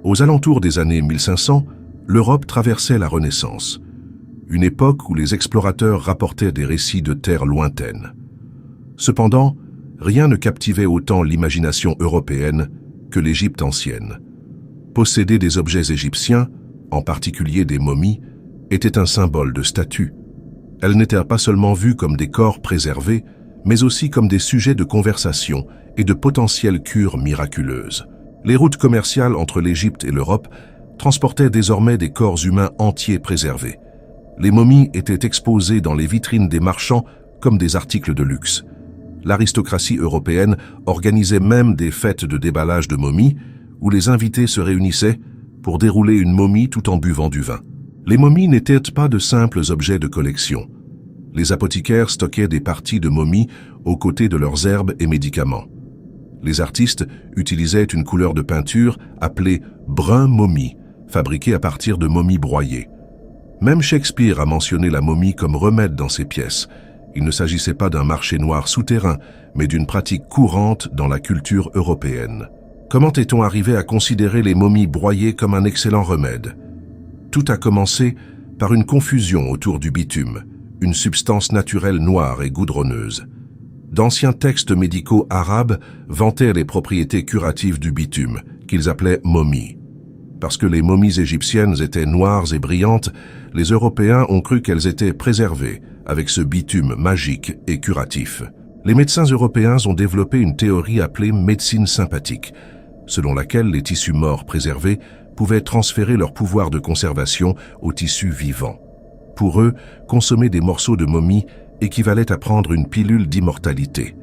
Aux alentours des années 1500, l'Europe traversait la Renaissance, une époque où les explorateurs rapportaient des récits de terres lointaines. Cependant, rien ne captivait autant l'imagination européenne que l'Égypte ancienne. Posséder des objets égyptiens, en particulier des momies, était un symbole de statut. Elles n'étaient pas seulement vues comme des corps préservés, mais aussi comme des sujets de conversation et de potentielles cures miraculeuses. Les routes commerciales entre l'Égypte et l'Europe transportaient désormais des corps humains entiers préservés. Les momies étaient exposées dans les vitrines des marchands comme des articles de luxe. L'aristocratie européenne organisait même des fêtes de déballage de momies où les invités se réunissaient pour dérouler une momie tout en buvant du vin. Les momies n'étaient pas de simples objets de collection. Les apothicaires stockaient des parties de momies aux côtés de leurs herbes et médicaments. Les artistes utilisaient une couleur de peinture appelée brun momie, fabriquée à partir de momies broyées. Même Shakespeare a mentionné la momie comme remède dans ses pièces. Il ne s'agissait pas d'un marché noir souterrain, mais d'une pratique courante dans la culture européenne. Comment est-on arrivé à considérer les momies broyées comme un excellent remède? Tout a commencé par une confusion autour du bitume, une substance naturelle noire et goudronneuse. D'anciens textes médicaux arabes vantaient les propriétés curatives du bitume, qu'ils appelaient momies. Parce que les momies égyptiennes étaient noires et brillantes, les Européens ont cru qu'elles étaient préservées avec ce bitume magique et curatif. Les médecins européens ont développé une théorie appelée médecine sympathique, selon laquelle les tissus morts préservés pouvaient transférer leur pouvoir de conservation aux tissus vivants. Pour eux, consommer des morceaux de momie équivalait à prendre une pilule d'immortalité,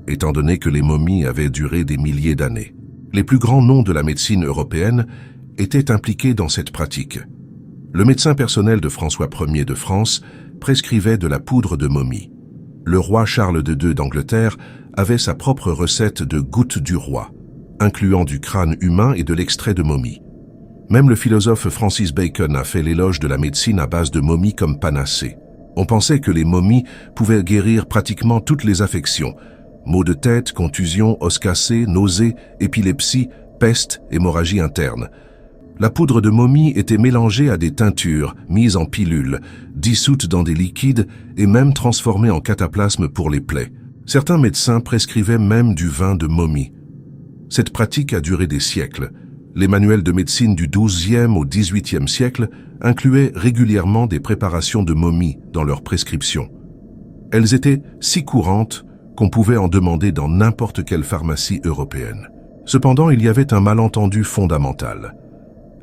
étant donné que les momies avaient duré des milliers d'années. Les plus grands noms de la médecine européenne étaient impliqués dans cette pratique. Le médecin personnel de François Ier de France prescrivait de la poudre de momie. Le roi Charles II d'Angleterre avait sa propre recette de gouttes du roi, incluant du crâne humain et de l'extrait de momie. Même le philosophe Francis Bacon a fait l'éloge de la médecine à base de momies comme panacée. On pensait que les momies pouvaient guérir pratiquement toutes les affections, maux de tête, contusions, os cassés, nausées, épilepsie, peste, hémorragie interne. La poudre de momie était mélangée à des teintures, mises en pilules, dissoutes dans des liquides et même transformées en cataplasme pour les plaies. Certains médecins prescrivaient même du vin de momie. Cette pratique a duré des siècles. Les manuels de médecine du XIIe au XVIIIe siècle incluaient régulièrement des préparations de momie dans leurs prescriptions. Elles étaient si courantes qu'on pouvait en demander dans n'importe quelle pharmacie européenne. Cependant, il y avait un malentendu fondamental.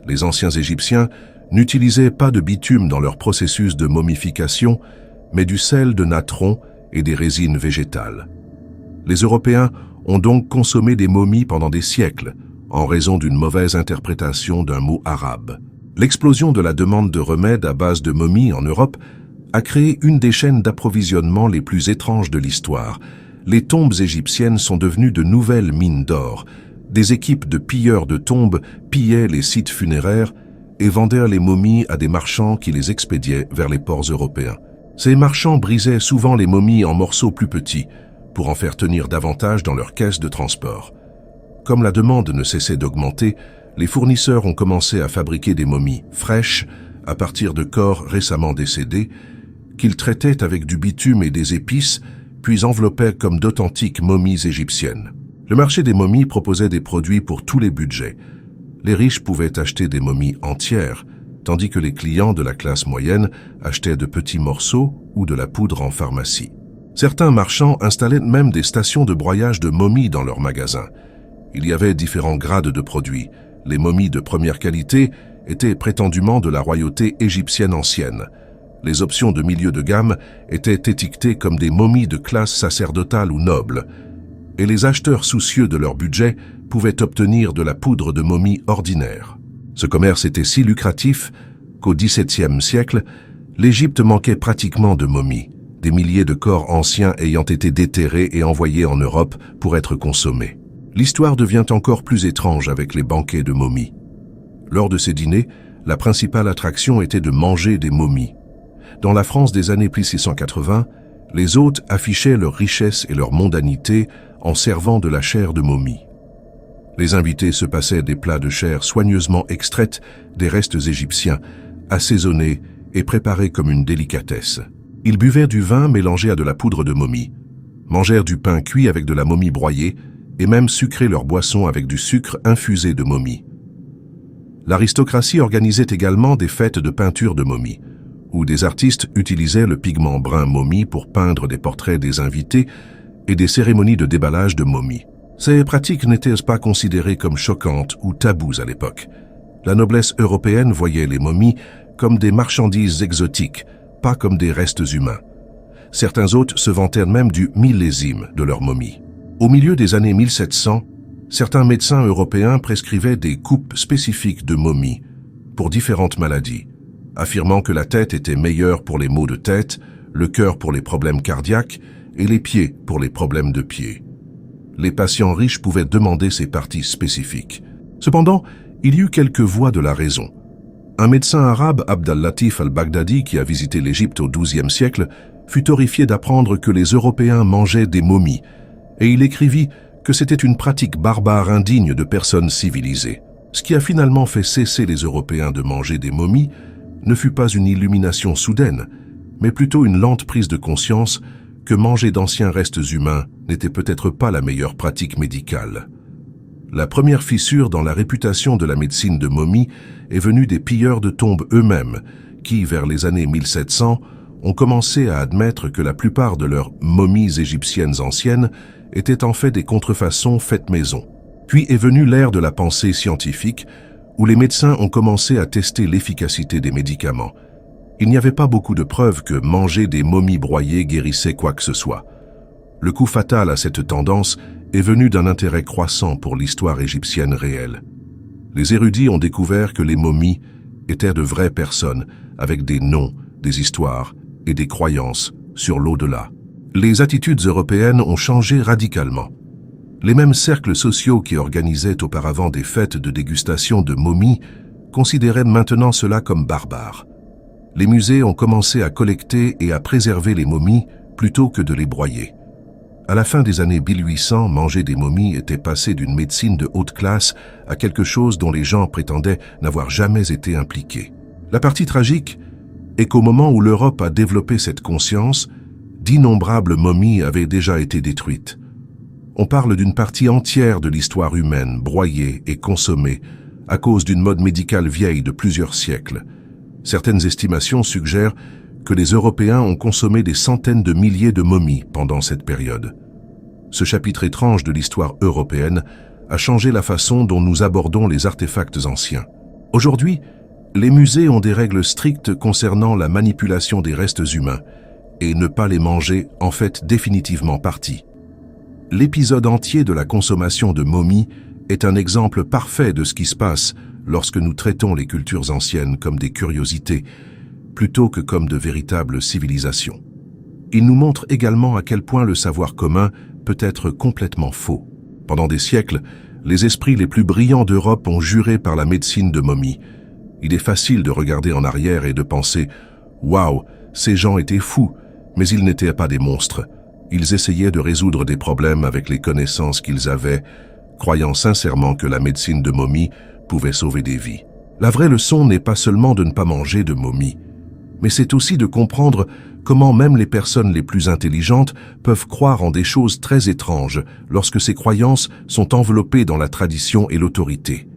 Les anciens Égyptiens n'utilisaient pas de bitume dans leur processus de momification, mais du sel de natron et des résines végétales. Les Européens ont donc consommé des momies pendant des siècles, en raison d'une mauvaise interprétation d'un mot arabe. L'explosion de la demande de remèdes à base de momies en Europe a créé une des chaînes d'approvisionnement les plus étranges de l'histoire. Les tombes égyptiennes sont devenues de nouvelles mines d'or. Des équipes de pilleurs de tombes pillaient les sites funéraires et vendaient les momies à des marchands qui les expédiaient vers les ports européens. Ces marchands brisaient souvent les momies en morceaux plus petits pour en faire tenir davantage dans leurs caisses de transport. Comme la demande ne cessait d'augmenter, les fournisseurs ont commencé à fabriquer des momies fraîches à partir de corps récemment décédés qu'ils traitaient avec du bitume et des épices, puis enveloppaient comme d'authentiques momies égyptiennes. Le marché des momies proposait des produits pour tous les budgets. Les riches pouvaient acheter des momies entières, tandis que les clients de la classe moyenne achetaient de petits morceaux ou de la poudre en pharmacie. Certains marchands installaient même des stations de broyage de momies dans leurs magasins. Il y avait différents grades de produits. Les momies de première qualité étaient prétendument de la royauté égyptienne ancienne. Les options de milieu de gamme étaient étiquetées comme des momies de classe sacerdotale ou noble, et les acheteurs soucieux de leur budget pouvaient obtenir de la poudre de momie ordinaire. Ce commerce était si lucratif qu'au XVIIe siècle, l'Égypte manquait pratiquement de momies, des milliers de corps anciens ayant été déterrés et envoyés en Europe pour être consommés. L'histoire devient encore plus étrange avec les banquets de momies. Lors de ces dîners, la principale attraction était de manger des momies. Dans la France des années 1680, les hôtes affichaient leur richesse et leur mondanité en servant de la chair de momie. Les invités se passaient des plats de chair soigneusement extraite des restes égyptiens, assaisonnés et préparés comme une délicatesse. Ils buvèrent du vin mélangé à de la poudre de momie, mangèrent du pain cuit avec de la momie broyée et même sucraient leur boisson avec du sucre infusé de momie. L'aristocratie organisait également des fêtes de peinture de momie, où des artistes utilisaient le pigment brun momie pour peindre des portraits des invités et des cérémonies de déballage de momies. Ces pratiques n'étaient pas considérées comme choquantes ou tabous à l'époque. La noblesse européenne voyait les momies comme des marchandises exotiques, pas comme des restes humains. Certains hôtes se vantèrent même du millésime de leurs momies. Au milieu des années 1700, certains médecins européens prescrivaient des coupes spécifiques de momies pour différentes maladies, affirmant que la tête était meilleure pour les maux de tête, le cœur pour les problèmes cardiaques et les pieds pour les problèmes de pieds. Les patients riches pouvaient demander ces parties spécifiques. Cependant, il y eut quelques voix de la raison. Un médecin arabe, Abd al-Latif al-Baghdadi, qui a visité l'Égypte au XIIe siècle, fut horrifié d'apprendre que les Européens mangeaient des momies, et il écrivit que c'était une pratique barbare indigne de personnes civilisées. Ce qui a finalement fait cesser les Européens de manger des momies ne fut pas une illumination soudaine, mais plutôt une lente prise de conscience que manger d'anciens restes humains n'était peut-être pas la meilleure pratique médicale. La première fissure dans la réputation de la médecine de momie est venue des pilleurs de tombes eux-mêmes, qui, vers les années 1700, ont commencé à admettre que la plupart de leurs momies égyptiennes anciennes étaient en fait des contrefaçons faites maison. Puis est venue l'ère de la pensée scientifique, où les médecins ont commencé à tester l'efficacité des médicaments. Il n'y avait pas beaucoup de preuves que manger des momies broyées guérissait quoi que ce soit. Le coup fatal à cette tendance est venu d'un intérêt croissant pour l'histoire égyptienne réelle. Les érudits ont découvert que les momies étaient de vraies personnes, avec des noms, des histoires et des croyances sur l'au-delà. Les attitudes européennes ont changé radicalement. Les mêmes cercles sociaux qui organisaient auparavant des fêtes de dégustation de momies considéraient maintenant cela comme barbare. Les musées ont commencé à collecter et à préserver les momies plutôt que de les broyer. À la fin des années 1800, manger des momies était passé d'une médecine de haute classe à quelque chose dont les gens prétendaient n'avoir jamais été impliqués. La partie tragique est qu'au moment où l'Europe a développé cette conscience, d'innombrables momies avaient déjà été détruites. On parle d'une partie entière de l'histoire humaine broyée et consommée à cause d'une mode médicale vieille de plusieurs siècles. Certaines estimations suggèrent que les Européens ont consommé des centaines de milliers de momies pendant cette période. Ce chapitre étrange de l'histoire européenne a changé la façon dont nous abordons les artefacts anciens. Aujourd'hui, les musées ont des règles strictes concernant la manipulation des restes humains, et ne pas les manger en fait définitivement partie. L'épisode entier de la consommation de momies est un exemple parfait de ce qui se passe lorsque nous traitons les cultures anciennes comme des curiosités, plutôt que comme de véritables civilisations. Il nous montre également à quel point le savoir commun peut être complètement faux. Pendant des siècles, les esprits les plus brillants d'Europe ont juré par la médecine de momies. Il est facile de regarder en arrière et de penser « Waouh, ces gens étaient fous, mais ils n'étaient pas des monstres. Ils essayaient de résoudre des problèmes avec les connaissances qu'ils avaient, croyant sincèrement que la médecine de momies pouvait sauver des vies. » La vraie leçon n'est pas seulement de ne pas manger de momies, mais c'est aussi de comprendre comment même les personnes les plus intelligentes peuvent croire en des choses très étranges lorsque ces croyances sont enveloppées dans la tradition et l'autorité.